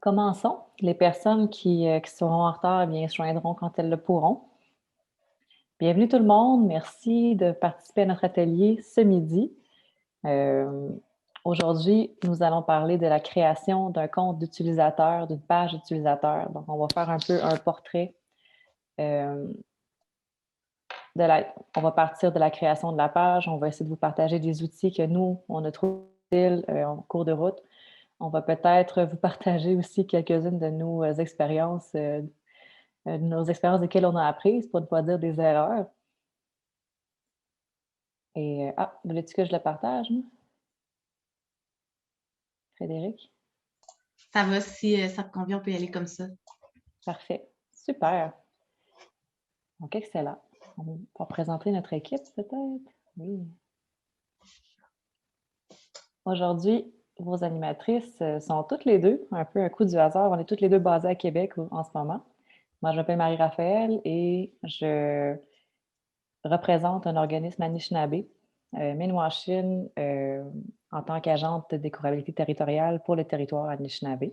Commençons. Les personnes qui seront en retard, eh bien, se joindront quand elles le pourront. Bienvenue tout le monde. Merci de participer à notre atelier ce midi. Euh, Aujourd'hui, nous allons parler de la création d'un compte d'utilisateur, d'une page d'utilisateur. Donc, on va faire un peu un portrait. euh, on va partir de la création de la page. On va essayer de vous partager des outils que nous, on a trouvés en cours de route. On va peut-être vous partager aussi quelques-unes de nos expériences nos expériences desquelles on a appris, pour ne pas dire des erreurs. Et voulais-tu que je le partage, moi? Frédéric? Ça va, si ça te convient, on peut y aller comme ça. Parfait. Super. Donc, excellent. On va présenter notre équipe, peut-être? Oui. Aujourd'hui, vos animatrices sont toutes les deux, un peu un coup du hasard. On est toutes les deux basées à Québec en ce moment. Moi, je m'appelle Marie-Raphaël et je représente un organisme Anishinaabe, Minwashin, en tant qu'agente de découvrabilité territoriale pour le territoire Anishinaabe.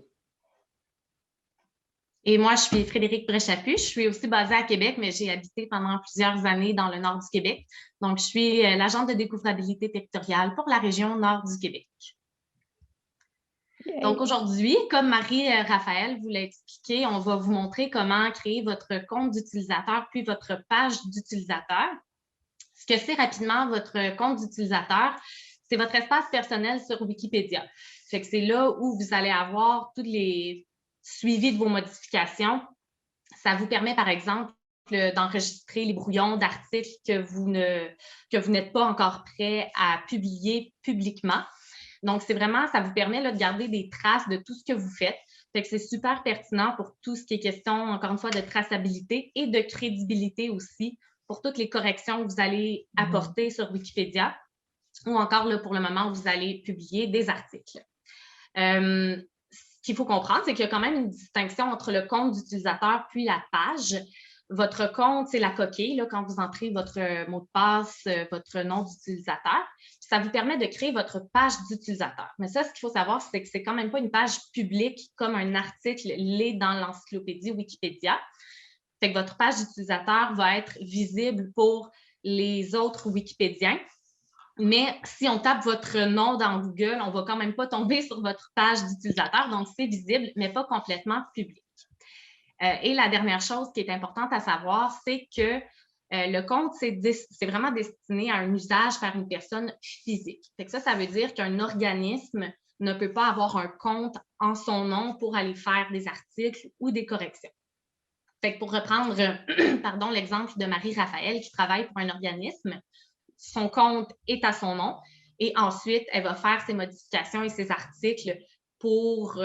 Et moi, je suis Frédéric Bréchaput. Je suis aussi basée à Québec, mais j'ai habité pendant plusieurs années dans le nord du Québec. Donc, je suis l'agente de découvrabilité territoriale pour la région nord du Québec. Yay! Donc, aujourd'hui, comme Marie-Raphaël vous l'a expliqué, on va vous montrer comment créer votre compte d'utilisateur puis votre page d'utilisateur. Ce que c'est rapidement votre compte d'utilisateur, c'est votre espace personnel sur Wikipédia. Fait que c'est là où vous allez avoir tous les suivis de vos modifications. Ça vous permet, par exemple, d'enregistrer les brouillons d'articles que vous n'êtes pas encore prêt à publier publiquement. Donc, c'est vraiment, ça vous permet là, de garder des traces de tout ce que vous faites. Fait que c'est super pertinent pour tout ce qui est question, encore une fois, de traçabilité et de crédibilité aussi pour toutes les corrections que vous allez apporter sur Wikipédia ou encore là, pour le moment où vous allez publier des articles. Ce qu'il faut comprendre, c'est qu'il y a quand même une distinction entre le compte d'utilisateur puis la page. Votre compte, c'est la coquille, là, quand vous entrez votre mot de passe, votre nom d'utilisateur. Ça vous permet de créer votre page d'utilisateur. Mais ça, ce qu'il faut savoir, c'est que c'est quand même pas une page publique comme un article l'est dans l'encyclopédie Wikipédia. Fait que votre page d'utilisateur va être visible pour les autres Wikipédiens. Mais si on tape votre nom dans Google, on ne va quand même pas tomber sur votre page d'utilisateur. Donc, c'est visible, mais pas complètement public. Et la dernière chose qui est importante à savoir, c'est que le compte, c'est vraiment destiné à un usage par une personne physique. Fait que ça veut dire qu'un organisme ne peut pas avoir un compte en son nom pour aller faire des articles ou des corrections. Fait que pour reprendre pardon, l'exemple de Marie-Raphaël qui travaille pour un organisme, son compte est à son nom et ensuite, elle va faire ses modifications et ses articles pour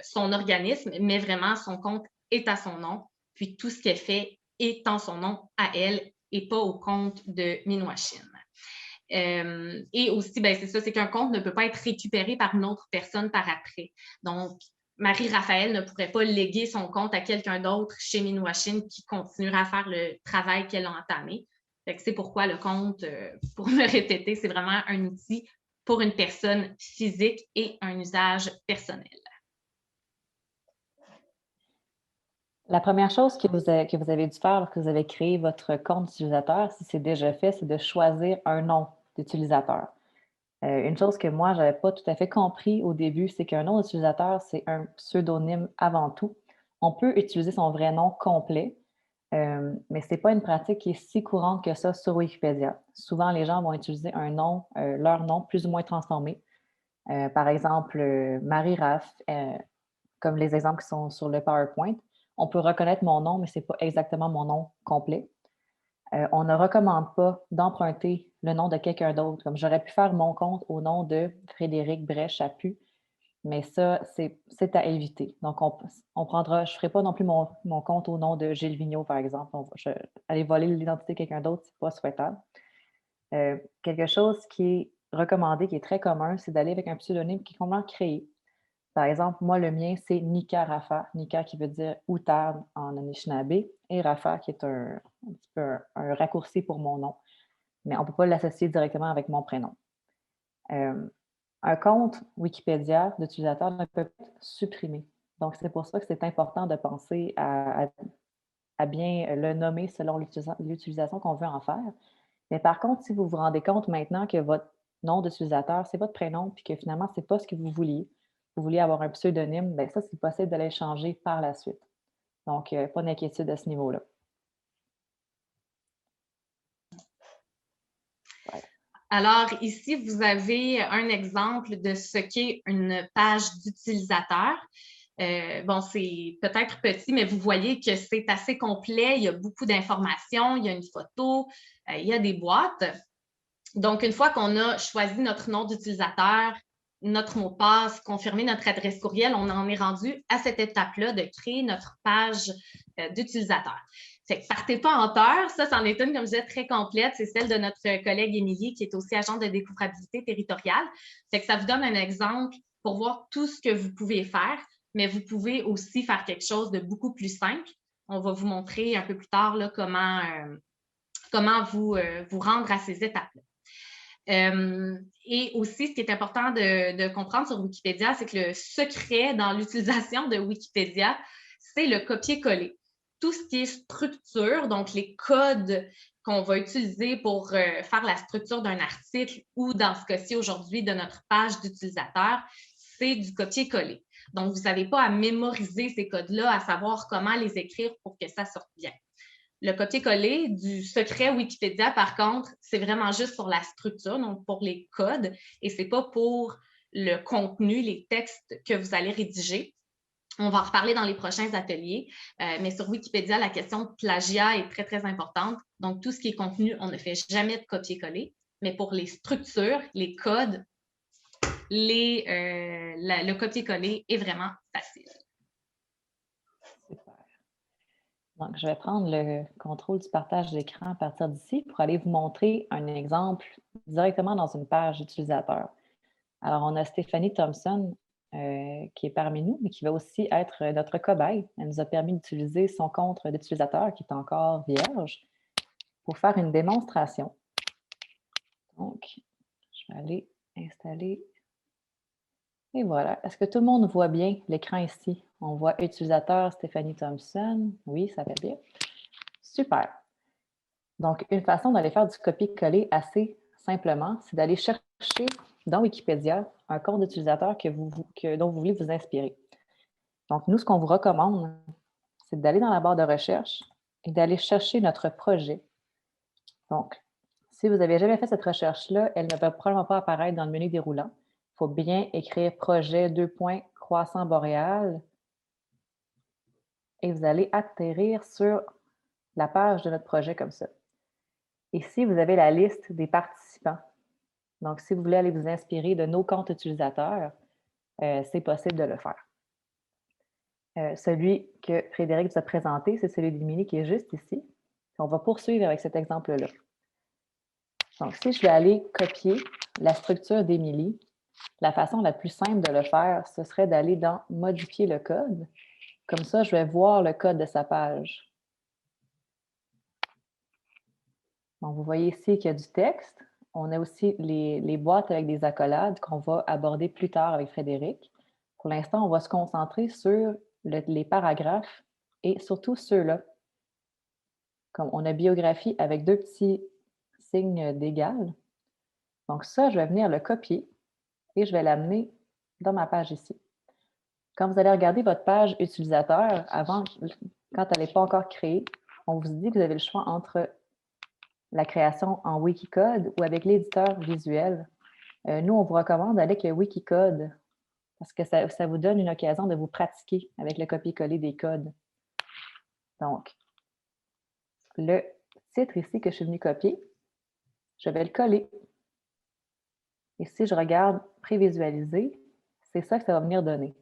son organisme, mais vraiment, son compte est à son nom. Puis tout ce qu'elle fait est en son nom à elle et pas au compte de Minwashin. Et aussi, ben, c'est ça, c'est qu'un compte ne peut pas être récupéré par une autre personne par après. Donc, Marie-Raphaël ne pourrait pas léguer son compte à quelqu'un d'autre chez Minwashin qui continuera à faire le travail qu'elle a entamé. C'est pourquoi le compte, pour me répéter, c'est vraiment un outil pour une personne physique et un usage personnel. La première chose que vous avez dû faire lorsque vous avez créé votre compte d'utilisateur, si c'est déjà fait, c'est de choisir un nom d'utilisateur. Une chose que moi, je n'avais pas tout à fait compris au début, c'est qu'un nom d'utilisateur, c'est un pseudonyme avant tout. On peut utiliser son vrai nom complet, mais ce n'est pas une pratique qui est si courante que ça sur Wikipédia. Souvent, les gens vont utiliser un nom, leur nom plus ou moins transformé. Par exemple, Marie Raff, comme les exemples qui sont sur le PowerPoint. On peut reconnaître mon nom, mais ce n'est pas exactement mon nom complet. On ne recommande pas d'emprunter le nom de quelqu'un d'autre. Comme j'aurais pu faire mon compte au nom de Frédéric Brèche-Chaput, mais ça, c'est à éviter. Donc, on prendra, je ne ferai pas non plus mon compte au nom de Gilles Vigneault, par exemple. Aller voler l'identité de quelqu'un d'autre, ce n'est pas souhaitable. Quelque chose qui est recommandé, qui est très commun, c'est d'aller avec un pseudonyme qui est complètement créé. Par exemple, moi, le mien, c'est Nika Rafa. Nika qui veut dire outarde en Anishinaabe et Rafa qui est un petit peu un raccourci pour mon nom. Mais on ne peut pas l'associer directement avec mon prénom. Un compte Wikipédia d'utilisateur ne peut pas être supprimé. Donc, c'est pour ça que c'est important de penser à bien le nommer selon l'utilisation qu'on veut en faire. Mais par contre, si vous vous rendez compte maintenant que votre nom d'utilisateur, c'est votre prénom, puis que finalement, ce n'est pas ce que vous vouliez avoir un pseudonyme, bien ça, c'est possible de le changer par la suite. Donc, pas d'inquiétude à ce niveau-là. Ouais. Alors, ici, vous avez un exemple de ce qu'est une page d'utilisateur. Bon, c'est peut-être petit, mais vous voyez que c'est assez complet. Il y a beaucoup d'informations, il y a une photo, il y a des boîtes. Donc, une fois qu'on a choisi notre nom d'utilisateur, notre mot de passe, confirmé notre adresse courriel, on en est rendu à cette étape-là de créer notre page d'utilisateur. Fait que partez pas en peur, ça, c'en est une, comme je disais, très complète. C'est celle de notre collègue Émilie, qui est aussi agente de découvrabilité territoriale. Fait que ça vous donne un exemple pour voir tout ce que vous pouvez faire, mais vous pouvez aussi faire quelque chose de beaucoup plus simple. On va vous montrer un peu plus tard là, comment vous rendre à ces étapes-là. Et aussi, ce qui est important de comprendre sur Wikipédia, c'est que le secret dans l'utilisation de Wikipédia, c'est le copier-coller. Tout ce qui est structure, donc les codes qu'on va utiliser pour faire la structure d'un article ou dans ce cas-ci aujourd'hui de notre page d'utilisateur, c'est du copier-coller. Donc, vous n'avez pas à mémoriser ces codes-là, à savoir comment les écrire pour que ça sorte bien. Le copier-coller du secret Wikipédia, par contre, c'est vraiment juste pour la structure, donc pour les codes, et ce n'est pas pour le contenu, les textes que vous allez rédiger. On va en reparler dans les prochains ateliers, mais sur Wikipédia, la question de plagiat est très, très importante. Donc, tout ce qui est contenu, on ne fait jamais de copier-coller, mais pour les structures, les codes, le copier-coller est vraiment facile. Super. Donc, je vais prendre le contrôle du partage d'écran à partir d'ici pour aller vous montrer un exemple directement dans une page utilisateur. Alors, on a Stéphanie Thompson qui est parmi nous, mais qui va aussi être notre cobaye. Elle nous a permis d'utiliser son compte d'utilisateur qui est encore vierge pour faire une démonstration. Donc, je vais aller installer. Et voilà. Est-ce que tout le monde voit bien l'écran ici? On voit utilisateur Stéphanie Thompson. Oui, ça va bien. Super. Donc, une façon d'aller faire du copier-coller assez simplement, c'est d'aller chercher dans Wikipédia un compte d'utilisateur dont vous voulez vous inspirer. Donc, nous, ce qu'on vous recommande, c'est d'aller dans la barre de recherche et d'aller chercher notre projet. Donc, si vous n'avez jamais fait cette recherche-là, elle ne va probablement pas apparaître dans le menu déroulant. Il faut bien écrire projet croissant boréal et vous allez atterrir sur la page de notre projet comme ça. Ici, vous avez la liste des participants. Donc, si vous voulez aller vous inspirer de nos comptes utilisateurs, c'est possible de le faire. Celui que Frédéric vous a présenté, c'est celui d'Émilie qui est juste ici. On va poursuivre avec cet exemple-là. Donc, si je vais aller copier la structure d'Émilie, la façon la plus simple de le faire, ce serait d'aller dans « Modifier le code ». Comme ça, je vais voir le code de sa page. Donc, vous voyez ici qu'il y a du texte. On a aussi les boîtes avec des accolades qu'on va aborder plus tard avec Frédéric. Pour l'instant, on va se concentrer sur les paragraphes et surtout ceux-là. Comme on a biographie avec deux petits signes d'égal. Donc ça, je vais venir le copier et je vais l'amener dans ma page ici. Quand vous allez regarder votre page utilisateur, quand elle n'est pas encore créée, on vous dit que vous avez le choix entre la création en Wikicode ou avec l'éditeur visuel. Nous, on vous recommande avec le Wikicode parce que ça vous donne une occasion de vous pratiquer avec le copier-coller des codes. Donc, le titre ici que je suis venue copier, je vais le coller. Et si je regarde prévisualiser, c'est ça que ça va venir donner.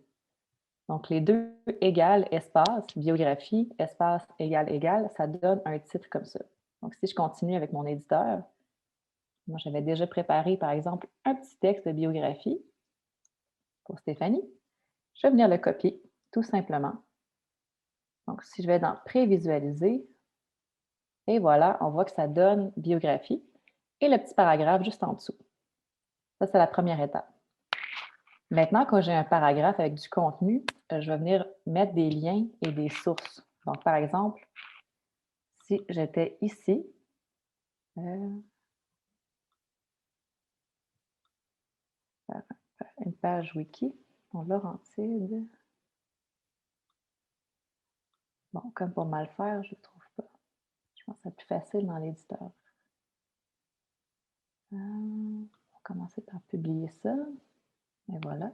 Donc, les deux égales espace, biographie, espace égal, ça donne un titre comme ça. Donc, si je continue avec mon éditeur, moi, j'avais déjà préparé, par exemple, un petit texte de biographie pour Stéphanie. Je vais venir le copier, tout simplement. Donc, si je vais dans prévisualiser, et voilà, on voit que ça donne biographie et le petit paragraphe juste en dessous. Ça, c'est la première étape. Maintenant, quand j'ai un paragraphe avec du contenu, je vais venir mettre des liens et des sources. Donc, par exemple, si j'étais ici, une page wiki, en Laurentide. Bon, comme pour mal faire, je ne trouve pas. Je pense que c'est plus facile dans l'éditeur. On va commencer par publier ça. Et voilà.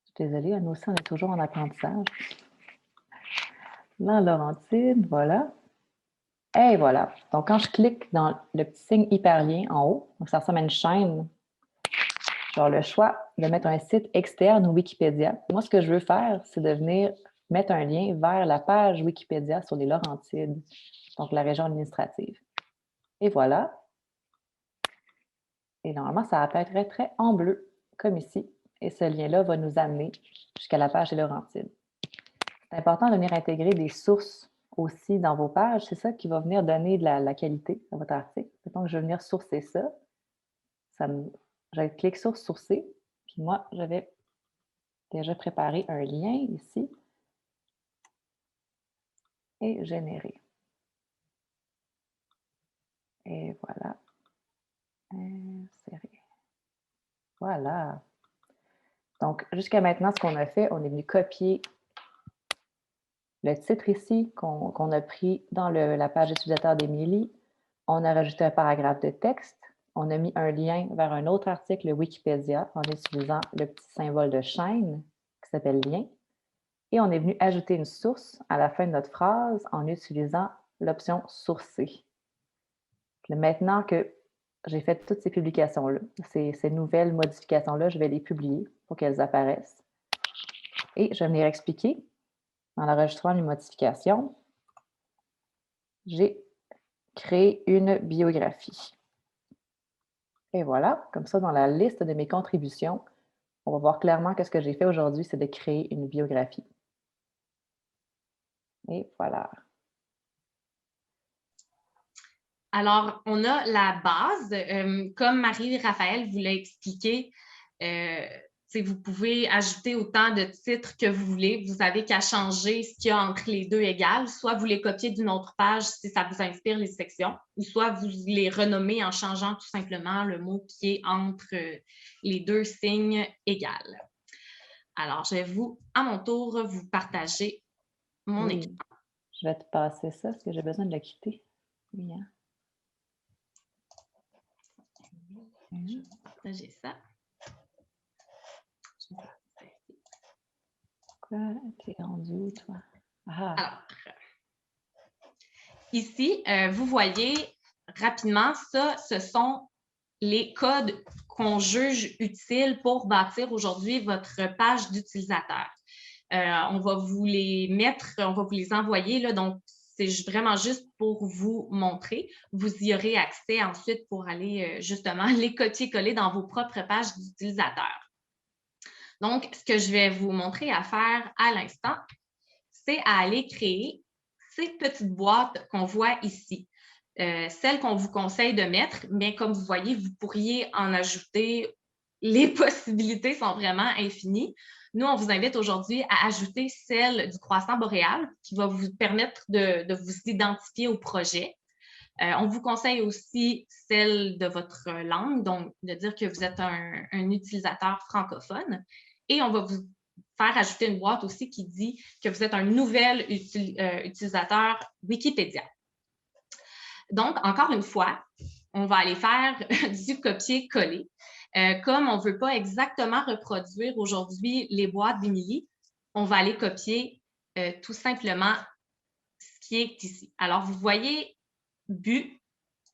Je suis désolée, nous aussi, on est toujours en apprentissage. Là, Laurentide, voilà. Et voilà. Donc, quand je clique dans le petit signe hyperlien en haut, donc ça ressemble à une chaîne, genre le choix de mettre un site externe ou Wikipédia. Moi, ce que je veux faire, c'est de venir mettre un lien vers la page Wikipédia sur les Laurentides, donc la région administrative. Et voilà. Et normalement, ça apparaîtrait en bleu, comme ici. Et ce lien-là va nous amener jusqu'à la page des Laurentides. C'est important de venir intégrer des sources aussi dans vos pages. C'est ça qui va venir donner de la qualité à votre article. Donc, je vais venir sourcer ça. Je clique sur sourcer. Puis moi, j'avais déjà préparé un lien ici. Et générer. Et voilà. Insérer. Voilà. Donc, jusqu'à maintenant, ce qu'on a fait, on est venu copier le titre ici qu'on a pris dans la page utilisateur d'Émilie. On a rajouté un paragraphe de texte. On a mis un lien vers un autre article Wikipédia en utilisant le petit symbole de chaîne qui s'appelle lien. Et on est venu ajouter une source à la fin de notre phrase en utilisant l'option sourcer. Maintenant que j'ai fait toutes ces publications-là, ces nouvelles modifications-là, je vais les publier pour qu'elles apparaissent. Et je vais venir expliquer dans l'enregistrement d'une modification, j'ai créé une biographie. Et voilà, comme ça, dans la liste de mes contributions, on va voir clairement que ce que j'ai fait aujourd'hui, c'est de créer une biographie. Et voilà. Alors, on a la base. Comme Marie-Raphaël vous l'a expliqué, vous pouvez ajouter autant de titres que vous voulez. Vous n'avez qu'à changer ce qu'il y a entre les deux égales. Soit vous les copiez d'une autre page si ça vous inspire les sections, ou soit vous les renommez en changeant tout simplement le mot qui est entre les deux signes égales. Alors, je vais à mon tour, vous partager mon écran. Je vais te passer ça parce que j'ai besoin de le quitter. Oui, hein? Je vais partager ça. Quoi? T'es rendu où, toi? Ah. Alors, ici, vous voyez rapidement, ça, ce sont les codes qu'on juge utiles pour bâtir aujourd'hui votre page d'utilisateur. On va vous les mettre, on va vous les envoyer, là, donc c'est vraiment juste pour vous montrer. Vous y aurez accès ensuite pour aller justement les copier-coller dans vos propres pages d'utilisateurs. Donc, ce que je vais vous montrer à faire à l'instant, c'est à aller créer ces petites boîtes qu'on voit ici. Celles qu'on vous conseille de mettre, mais comme vous voyez, vous pourriez en ajouter. Les possibilités sont vraiment infinies. Nous, on vous invite aujourd'hui à ajouter celle du croissant boréal qui va vous permettre de vous identifier au projet. On vous conseille aussi celle de votre langue, donc de dire que vous êtes un utilisateur francophone. Et on va vous faire ajouter une boîte aussi qui dit que vous êtes un nouvel utilisateur Wikipédia. Donc, encore une fois, on va aller faire du copier-coller. Comme on ne veut pas exactement reproduire aujourd'hui les boîtes d'Émilie, on va aller copier tout simplement ce qui est ici. Alors, vous voyez but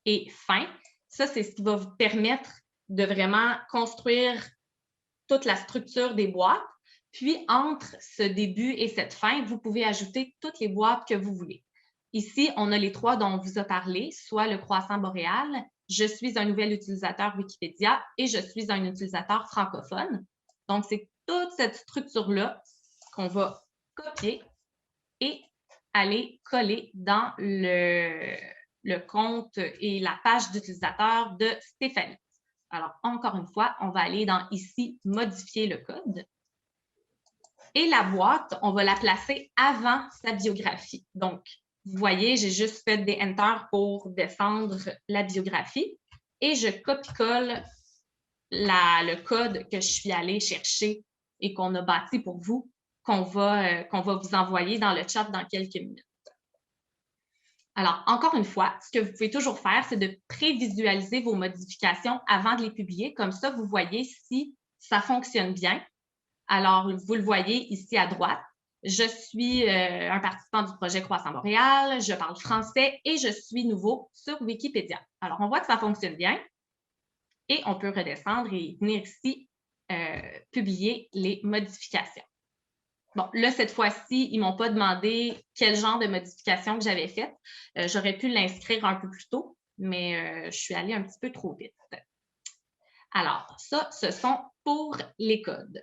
et fin. Ça, c'est ce qui va vous permettre de vraiment construire toute la structure des boîtes. Puis, entre ce début et cette fin, vous pouvez ajouter toutes les boîtes que vous voulez. Ici, on a les trois dont on vous a parlé, soit le croissant boréal, je suis un nouvel utilisateur Wikipédia et je suis un utilisateur francophone. Donc, c'est toute cette structure-là qu'on va copier et aller coller dans le compte et la page d'utilisateur de Stéphanie. Alors, encore une fois, on va aller dans ici, modifier le code. Et la boîte, on va la placer avant sa biographie. Donc, vous voyez, j'ai juste fait des Enter pour descendre la biographie et je copie-colle le code que je suis allée chercher et qu'on a bâti pour vous, qu'on va vous envoyer dans le chat dans quelques minutes. Alors, encore une fois, ce que vous pouvez toujours faire, c'est de prévisualiser vos modifications avant de les publier. Comme ça, vous voyez si ça fonctionne bien. Alors, vous le voyez ici à droite. Je suis un participant du projet Croissant Montréal, je parle français et je suis nouveau sur Wikipédia. Alors, on voit que ça fonctionne bien et on peut redescendre et venir ici publier les modifications. Bon, là, cette fois-ci, ils ne m'ont pas demandé quel genre de modification que j'avais faite. J'aurais pu l'inscrire un peu plus tôt, mais je suis allée un petit peu trop vite. Alors, ça, ce sont pour les codes.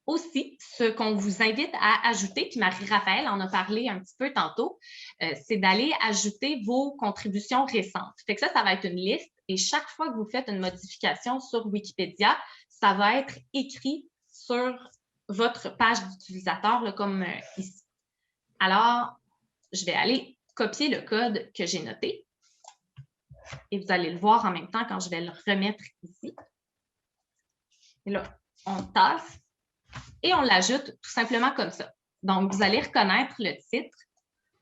Aussi, ce qu'on vous invite à ajouter, puis Marie-Raphaël en a parlé un petit peu tantôt, c'est d'aller ajouter vos contributions récentes. Fait que ça va être une liste et chaque fois que vous faites une modification sur Wikipédia, ça va être écrit sur votre page d'utilisateur, comme ici. Alors, je vais aller copier le code que j'ai noté et vous allez le voir en même temps quand je vais le remettre ici. Et là, on tasse et on l'ajoute tout simplement comme ça. Donc, vous allez reconnaître le titre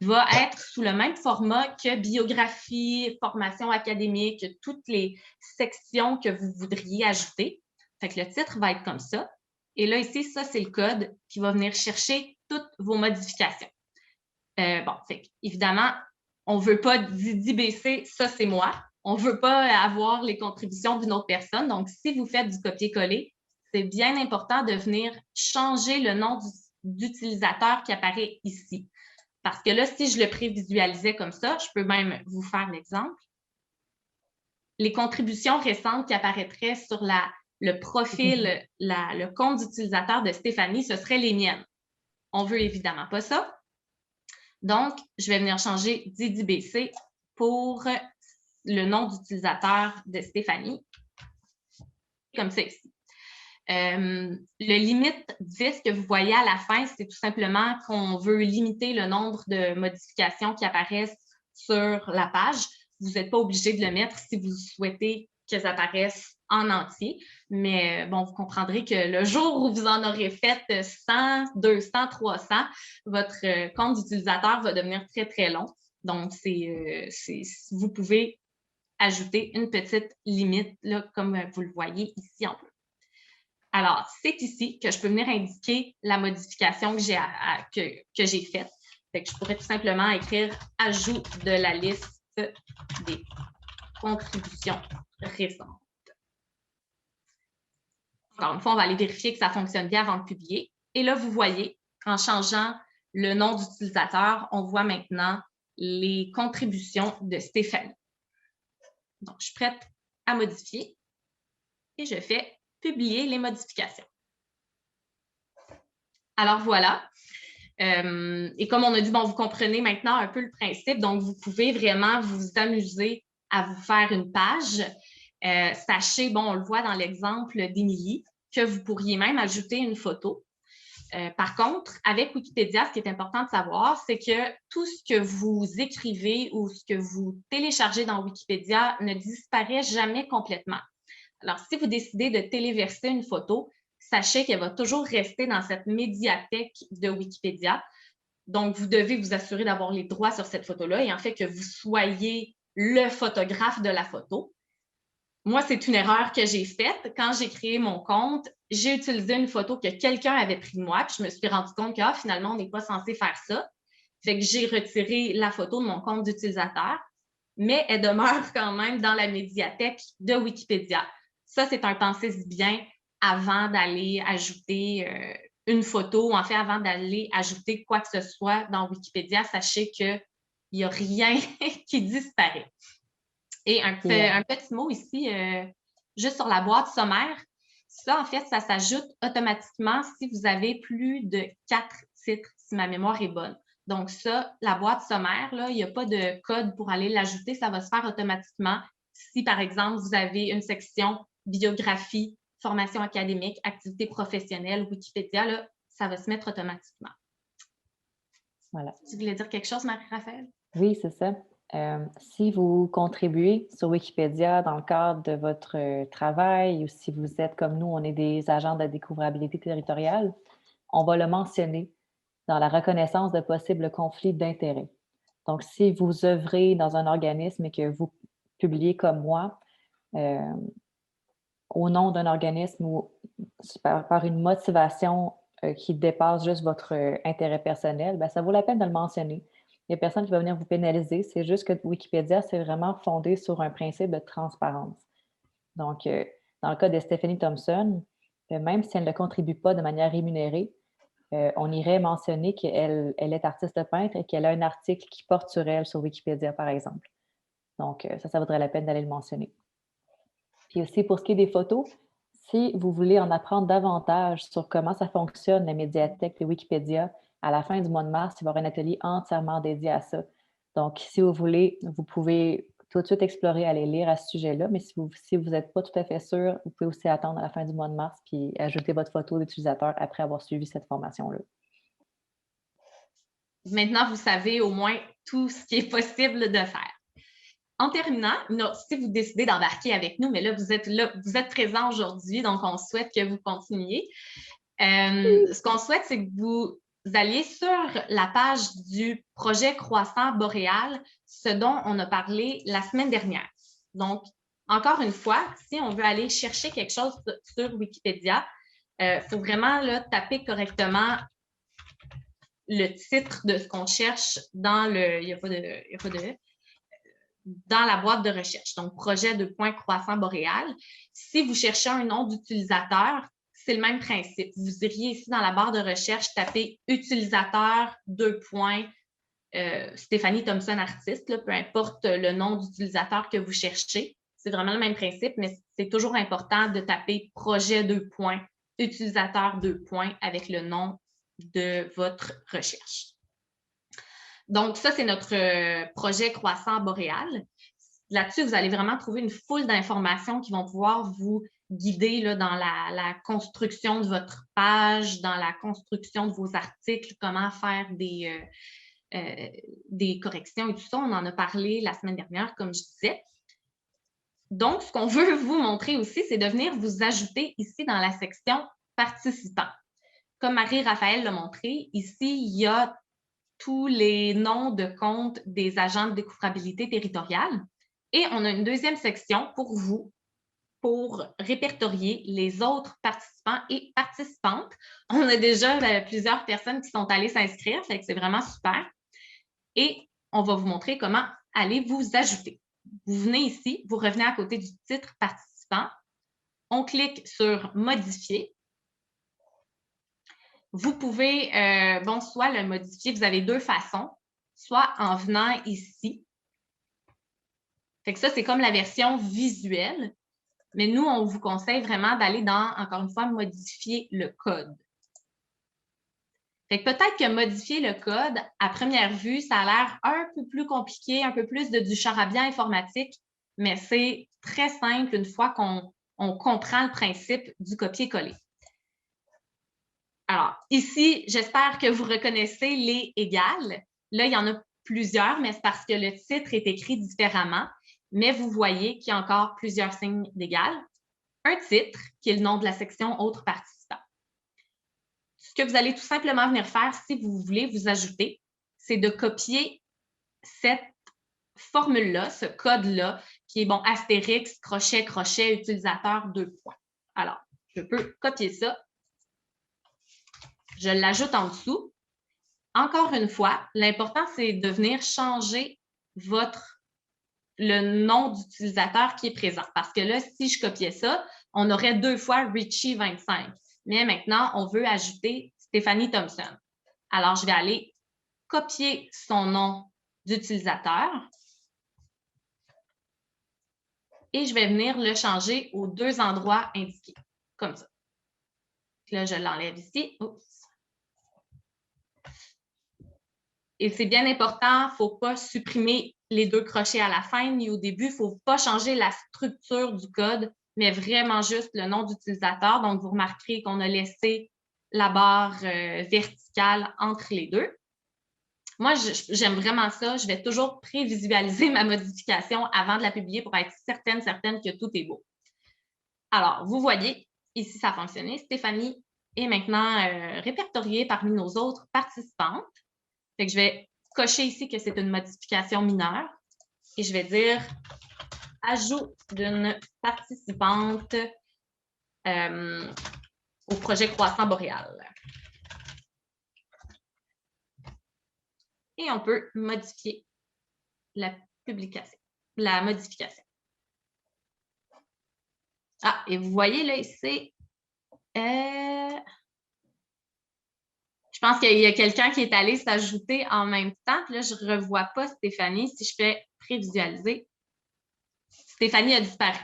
va être sous le même format que biographie, formation académique, toutes les sections que vous voudriez ajouter. Fait que le titre va être comme ça. Et là, ici, ça, c'est le code qui va venir chercher toutes vos modifications. Bon, fait évidemment, on ne veut pas Didi BC, ça, c'est moi. On ne veut pas avoir les contributions d'une autre personne. Donc, si vous faites du copier-coller, c'est bien important de venir changer le nom d'utilisateur qui apparaît ici. Parce que là, si je le prévisualisais comme ça, je peux même vous faire l'exemple. Les contributions récentes qui apparaîtraient sur le profil, le compte d'utilisateur de Stéphanie, ce seraient les miennes. On ne veut évidemment pas ça. Donc, je vais venir changer Didi BC pour le nom d'utilisateur de Stéphanie, comme ça ici. Le limite 10 que vous voyez à la fin, c'est tout simplement qu'on veut limiter le nombre de modifications qui apparaissent sur la page. Vous n'êtes pas obligé de le mettre si vous souhaitez qu'elles apparaissent en entier. Mais bon, vous comprendrez que le jour où vous en aurez fait 100, 200, 300, votre compte d'utilisateur va devenir très, très long. Donc, vous pouvez ajouter une petite limite, là, comme vous le voyez ici en bleu. Alors, c'est ici que je peux venir indiquer la modification que j'ai faite. Fait que je pourrais tout simplement écrire « Ajout de la liste des contributions récentes ». Encore une fois, on va aller vérifier que ça fonctionne bien avant de publier. Et là, vous voyez, en changeant le nom d'utilisateur, on voit maintenant les contributions de Stéphanie. Donc, je suis prête à modifier et je fais publier les modifications. Alors voilà. Et comme on a dit, bon, vous comprenez maintenant un peu le principe, donc vous pouvez vraiment vous amuser à vous faire une page. Sachez, bon, on le voit dans l'exemple d'Émilie, que vous pourriez même ajouter une photo. Par contre, avec Wikipédia, ce qui est important de savoir, c'est que tout ce que vous écrivez ou ce que vous téléchargez dans Wikipédia ne disparaît jamais complètement. Alors, si vous décidez de téléverser une photo, sachez qu'elle va toujours rester dans cette médiathèque de Wikipédia. Donc, vous devez vous assurer d'avoir les droits sur cette photo-là et en fait que vous soyez le photographe de la photo. Moi, c'est une erreur que j'ai faite. Quand j'ai créé mon compte, j'ai utilisé une photo que quelqu'un avait prise de moi, puis je me suis rendu compte que finalement, on n'est pas censé faire ça. Fait que j'ai retiré la photo de mon compte d'utilisateur, mais elle demeure quand même dans la médiathèque de Wikipédia. Ça, c'est un pensez-y bien avant d'aller ajouter une photo, ou en fait, avant d'aller ajouter quoi que ce soit dans Wikipédia, sachez qu'il n'y a rien qui disparaît. Et un petit mot ici, juste sur la boîte sommaire. Ça, en fait, ça s'ajoute automatiquement si vous avez plus de 4 titres, si ma mémoire est bonne. Donc ça, la boîte sommaire, là, il n'y a pas de code pour aller l'ajouter, ça va se faire automatiquement si, par exemple, vous avez une section biographie, formation académique, activité professionnelle, Wikipédia, là, ça va se mettre automatiquement. Voilà. Tu voulais dire quelque chose, Marie-Raphaël? Oui, c'est ça. Si vous contribuez sur Wikipédia dans le cadre de votre travail ou si vous êtes comme nous, on est des agents de découvrabilité territoriale, on va le mentionner dans la reconnaissance de possibles conflits d'intérêts. Donc, si vous œuvrez dans un organisme et que vous publiez comme moi, au nom d'un organisme ou par une motivation qui dépasse juste votre intérêt personnel, bien, ça vaut la peine de le mentionner. Il n'y a personne qui va venir vous pénaliser. C'est juste que Wikipédia, c'est vraiment fondé sur un principe de transparence. Donc, dans le cas de Stephanie Thompson, même si elle ne contribue pas de manière rémunérée, on irait mentionner qu'elle est artiste peintre et qu'elle a un article qui porte sur elle sur Wikipédia, par exemple. Donc, ça vaudrait la peine d'aller le mentionner. Puis aussi, pour ce qui est des photos, si vous voulez en apprendre davantage sur comment ça fonctionne, la médiathèque de Wikipédia, à la fin du mois de mars, il va y avoir un atelier entièrement dédié à ça. Donc, si vous voulez, vous pouvez tout de suite explorer, aller lire à ce sujet-là, mais si vous n'êtes pas tout à fait sûr, vous pouvez aussi attendre à la fin du mois de mars puis ajouter votre photo d'utilisateur après avoir suivi cette formation-là. Maintenant, vous savez au moins tout ce qui est possible de faire. En terminant, si vous décidez d'embarquer avec nous, mais là, vous êtes présent aujourd'hui, donc on souhaite que vous continuiez. Ce qu'on souhaite, c'est que vous alliez sur la page du projet Croissant Boréal, ce dont on a parlé la semaine dernière. Donc, encore une fois, si on veut aller chercher quelque chose sur Wikipédia, il faut vraiment là, taper correctement le titre de ce qu'on cherche dans le... Il n'y a pas de dans la boîte de recherche. Donc, projet de point croissant boréal. Si vous cherchez un nom d'utilisateur, c'est le même principe. Vous iriez ici dans la barre de recherche, taper utilisateur, Stephanie Thompson, artiste, là, peu importe le nom d'utilisateur que vous cherchez. C'est vraiment le même principe, mais c'est toujours important de taper projet utilisateur avec le nom de votre recherche. Donc, ça, c'est notre projet Croissant Boréal. Là-dessus, vous allez vraiment trouver une foule d'informations qui vont pouvoir vous guider là, dans la construction de votre page, dans la construction de vos articles, comment faire des corrections et tout ça. On en a parlé la semaine dernière, comme je disais. Donc, ce qu'on veut vous montrer aussi, c'est de venir vous ajouter ici dans la section participants. Comme Marie-Raphaël l'a montré, ici, il y a tous les noms de compte des agents de découvrabilité territoriale. Et on a une deuxième section pour vous, pour répertorier les autres participants et participantes. On a déjà plusieurs personnes qui sont allées s'inscrire, fait que c'est vraiment super. Et on va vous montrer comment aller vous ajouter. Vous venez ici, vous revenez à côté du titre participant. On clique sur « Modifier ». Vous pouvez, soit le modifier, vous avez deux façons, soit en venant ici. Fait que ça, c'est comme la version visuelle, mais nous, on vous conseille vraiment d'aller dans, encore une fois, modifier le code. Fait que peut-être que modifier le code, à première vue, ça a l'air un peu plus compliqué, un peu plus du charabia informatique, mais c'est très simple une fois qu'on comprend le principe du copier-coller. Alors, ici, j'espère que vous reconnaissez les égales. Là, il y en a plusieurs, mais c'est parce que le titre est écrit différemment. Mais vous voyez qu'il y a encore plusieurs signes d'égal. Un titre, qui est le nom de la section « Autres participants ». Ce que vous allez tout simplement venir faire, si vous voulez vous ajouter, c'est de copier cette formule-là, ce code-là, qui est, bon, astérix, crochet, crochet, utilisateur, 2 points. Alors, je peux copier ça. Je l'ajoute en dessous. Encore une fois, l'important, c'est de venir changer le nom d'utilisateur qui est présent. Parce que là, si je copiais ça, on aurait 2 fois Richie25. Mais maintenant, on veut ajouter Stephanie Thompson. Alors, je vais aller copier son nom d'utilisateur et je vais venir le changer aux 2 endroits indiqués, comme ça. Là, je l'enlève ici. Oups. Et c'est bien important, il ne faut pas supprimer les 2 crochets à la fin ni au début. Il ne faut pas changer la structure du code, mais vraiment juste le nom d'utilisateur. Donc, vous remarquerez qu'on a laissé la barre verticale entre les deux. Moi, j'aime vraiment ça. Je vais toujours prévisualiser ma modification avant de la publier pour être certaine que tout est beau. Alors, vous voyez, ici, ça a fonctionné. Stéphanie est maintenant répertoriée parmi nos autres participantes. Fait que je vais cocher ici que c'est une modification mineure et je vais dire ajout d'une participante au projet Croissant Boréal. Et on peut modifier la modification. Ah, et vous voyez là ici, je pense qu'il y a quelqu'un qui est allé s'ajouter en même temps. Puis là, je ne revois pas Stéphanie. Si je fais prévisualiser, Stéphanie a disparu.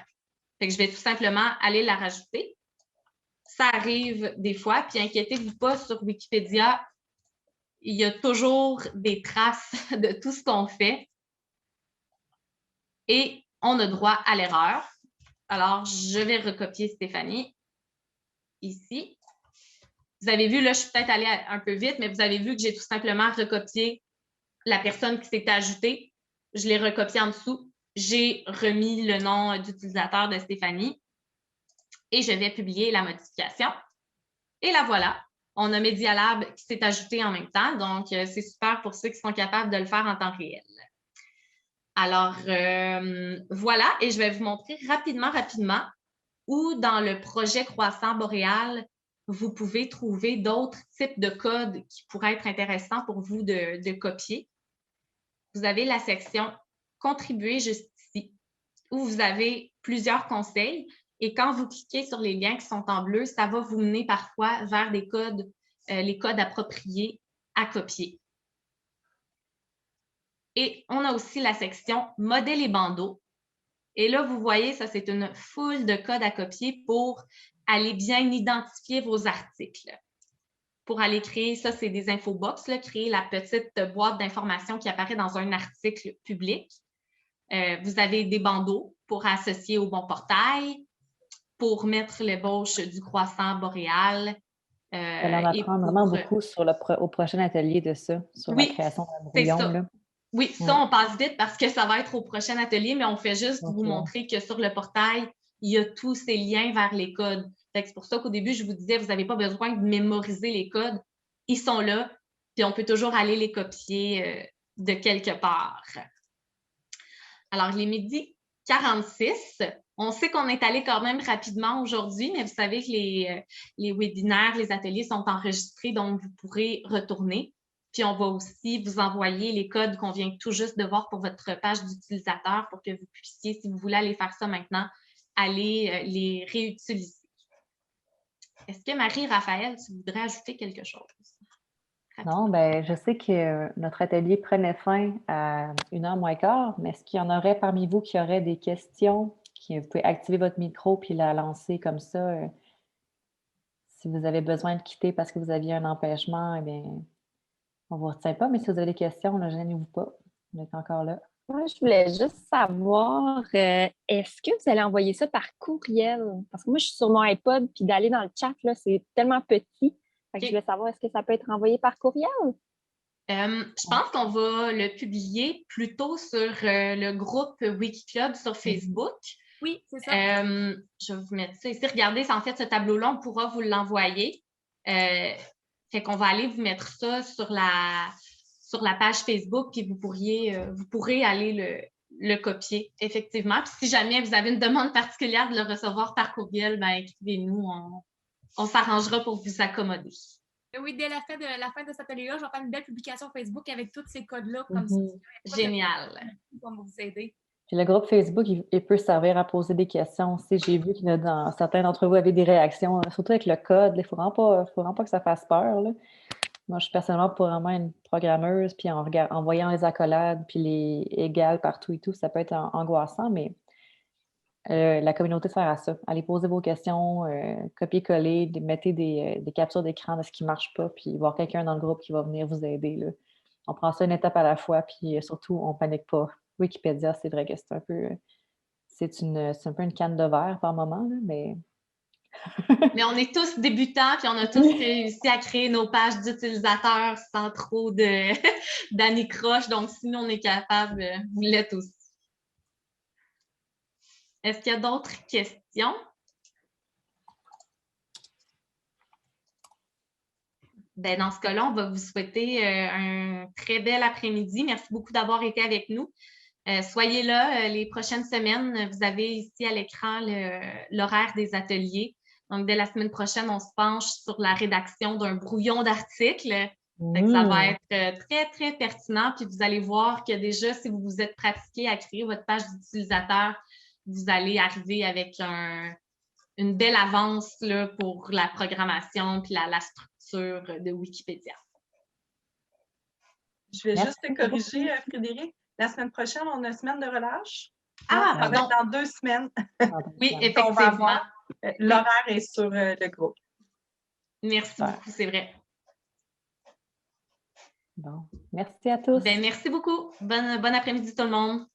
Fait que je vais tout simplement aller la rajouter. Ça arrive des fois, puis inquiétez-vous pas, sur Wikipédia, il y a toujours des traces de tout ce qu'on fait. Et on a droit à l'erreur. Alors, je vais recopier Stéphanie ici. Vous avez vu, là, je suis peut-être allée un peu vite, mais vous avez vu que j'ai tout simplement recopié la personne qui s'était ajoutée. Je l'ai recopié en dessous. J'ai remis le nom d'utilisateur de Stéphanie et je vais publier la modification. Et la voilà. On a Medialab qui s'est ajouté en même temps. Donc, c'est super pour ceux qui sont capables de le faire en temps réel. Alors, voilà. Et je vais vous montrer rapidement, où dans le projet Croissant Boréal, vous pouvez trouver d'autres types de codes qui pourraient être intéressants pour vous de copier. Vous avez la section « Contribuer » juste ici, où vous avez plusieurs conseils. Et quand vous cliquez sur les liens qui sont en bleu, ça va vous mener parfois vers des codes, les codes appropriés à copier. Et on a aussi la section « Modèles et bandeaux ». Et là, vous voyez, ça, c'est une foule de codes à copier pour aller bien identifier vos articles. Pour aller créer, ça, c'est des infobox, là, créer la petite boîte d'informations qui apparaît dans un article public. Vous avez des bandeaux pour associer au bon portail, pour mettre l'ébauche du croissant boréal. Vous allez en apprendre vraiment beaucoup au prochain atelier de ça, sur la création d'un brouillon. Ça. Là. Oui, ça, on passe vite parce que ça va être au prochain atelier, mais on fait juste vous montrer que sur le portail, il y a tous ces liens vers les codes. C'est pour ça qu'au début, je vous disais, vous n'avez pas besoin de mémoriser les codes. Ils sont là, puis on peut toujours aller les copier de quelque part. Alors, il est 12h46. On sait qu'on est allé quand même rapidement aujourd'hui, mais vous savez que les webinaires, les ateliers sont enregistrés, donc vous pourrez retourner. Puis, on va aussi vous envoyer les codes qu'on vient tout juste de voir pour votre page d'utilisateur pour que vous puissiez, si vous voulez aller faire ça maintenant, aller les réutiliser. Est-ce que Marie-Raphaël, tu voudrais ajouter quelque chose? Non, bien, je sais que notre atelier prenait fin à 1h moins quart, mais est-ce qu'il y en aurait parmi vous qui auraient des questions? Vous pouvez activer votre micro puis la lancer comme ça. Si vous avez besoin de quitter parce que vous aviez un empêchement, eh bien, on ne vous retient pas, mais si vous avez des questions, ne gênez-vous pas. On est encore là. Moi, je voulais juste savoir, est-ce que vous allez envoyer ça par courriel? Parce que moi, je suis sur mon iPod, puis d'aller dans le chat, là, c'est tellement petit. Fait que je voulais savoir, est-ce que ça peut être envoyé par courriel? Je pense qu'on va le publier plutôt sur le groupe Wikiclub sur Facebook. Oui, c'est ça. Je vais vous mettre ça ici. Regardez, en fait, ce tableau-là, on pourra vous l'envoyer. Fait qu'on va aller vous mettre ça sur la page Facebook, puis vous pourrez aller le copier, effectivement. Puis si jamais vous avez une demande particulière de le recevoir par courriel, ben écrivez-nous. On s'arrangera pour vous accommoder. Oui, dès la fin de cet atelier-là, je vais faire une belle publication Facebook avec tous ces codes-là. Comme ça, génial. On va vous aider. Puis le groupe Facebook, il peut servir à poser des questions aussi. J'ai vu qu'il y a certains d'entre vous avaient des réactions, surtout avec le code. Il ne faut vraiment pas que ça fasse peur. Là. Moi, je suis personnellement pas vraiment une programmeuse, puis en voyant les accolades, puis les égales partout et tout, ça peut être angoissant, mais la communauté sert à ça. Allez poser vos questions, copier-coller, mettez des captures d'écran de ce qui ne marche pas, puis voir quelqu'un dans le groupe qui va venir vous aider. Là. On prend ça une étape à la fois, puis surtout, on ne panique pas. Wikipédia, c'est vrai que c'est un peu une canne de verre par moment, là, mais Mais on est tous débutants, puis on a tous réussi à créer nos pages d'utilisateurs sans trop d'anicroche. Donc, si nous, on est capable, vous l'êtes aussi. Est-ce qu'il y a d'autres questions? Ben, dans ce cas-là, on va vous souhaiter un très bel après-midi. Merci beaucoup d'avoir été avec nous. Soyez là les prochaines semaines. Vous avez ici à l'écran l'horaire des ateliers. Donc, dès la semaine prochaine, on se penche sur la rédaction d'un brouillon d'articles. Ça va être très, très pertinent. Puis vous allez voir que déjà, si vous vous êtes pratiqué à créer votre page d'utilisateur, vous allez arriver avec une belle avance là, pour la programmation puis la structure de Wikipédia. Je vais juste te corriger, Frédéric. La semaine prochaine, on a une semaine de relâche. Ah, ça va être dans 2 semaines. Oui, On va effectivement. avoir, l'horaire est sur le groupe. Merci beaucoup, c'est vrai. Bon, merci à tous. Ben, merci beaucoup. Bon après-midi tout le monde.